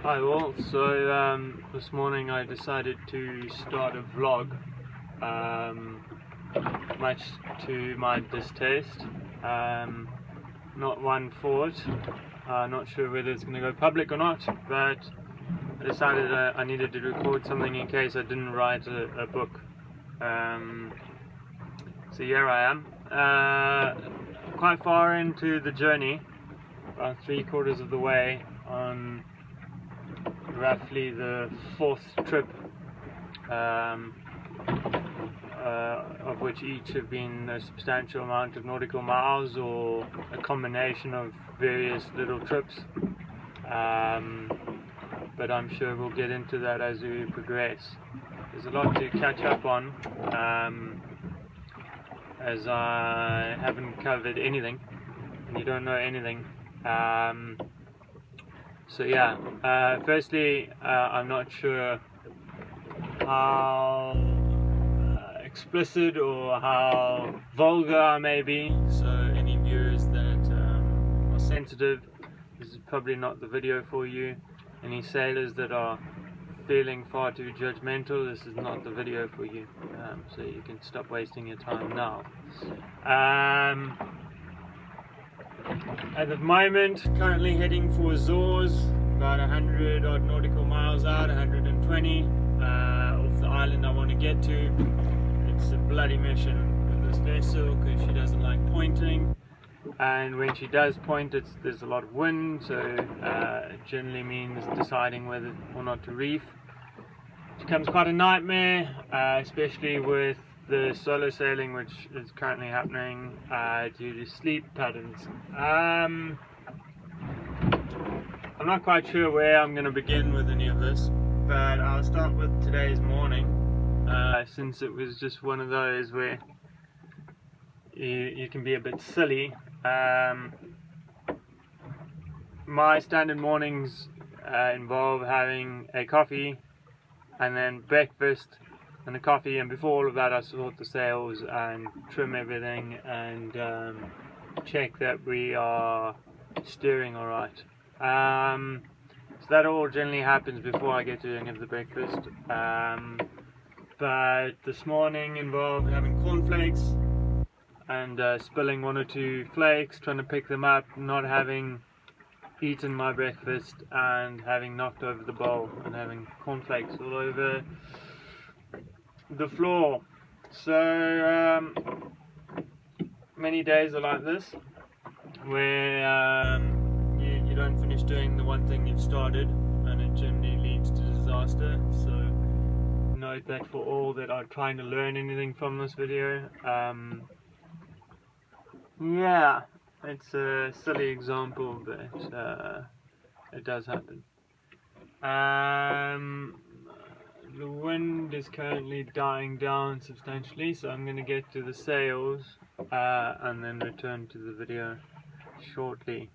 Hi all, so this morning I decided to start a vlog, much to my distaste. Not one for it, not sure whether it's going to go public or not, but I decided I needed to record something in case I didn't write a book. So here I am, quite far into the journey, about 3/4 of the way on roughly the 4th trip, of which each have been a substantial amount of nautical miles or a combination of various little trips, but I'm sure we'll get into that as we progress. There's a lot to catch up on, as I haven't covered anything and you don't know anything. So yeah, firstly, I'm not sure how explicit or how vulgar I may be, so any viewers that are sensitive, this is probably not the video for you. Any sailors that are feeling far too judgmental, this is not the video for you, so you can stop wasting your time now. At the moment, currently heading for Azores, about 100 odd nautical miles out, 120 off the island I want to get to. It's a bloody mission with this vessel because she doesn't like pointing, and when she does point, there's a lot of wind, so it generally means deciding whether or not to reef. It becomes quite a nightmare, especially with the solo sailing which is currently happening due to sleep patterns. I'm not quite sure where I'm going to begin with any of this, but I'll start with today's morning, since it was just one of those where you can be a bit silly. My standard mornings involve having a coffee and then breakfast and a coffee, and before all of that I sort the sails and trim everything and check that we are steering alright. So that all generally happens before I get to any of the breakfast, but this morning involved having cornflakes and spilling 1 or 2 flakes, trying to pick them up, not having eaten my breakfast and having knocked over the bowl and having cornflakes all over the floor. So many days are like this, where you don't finish doing the one thing you've started, and it generally leads to disaster. So note that for all that are trying to learn anything from this video. Yeah, it's a silly example, but it does happen. The wind is currently dying down substantially, so I'm going to get to the sails and then return to the video shortly.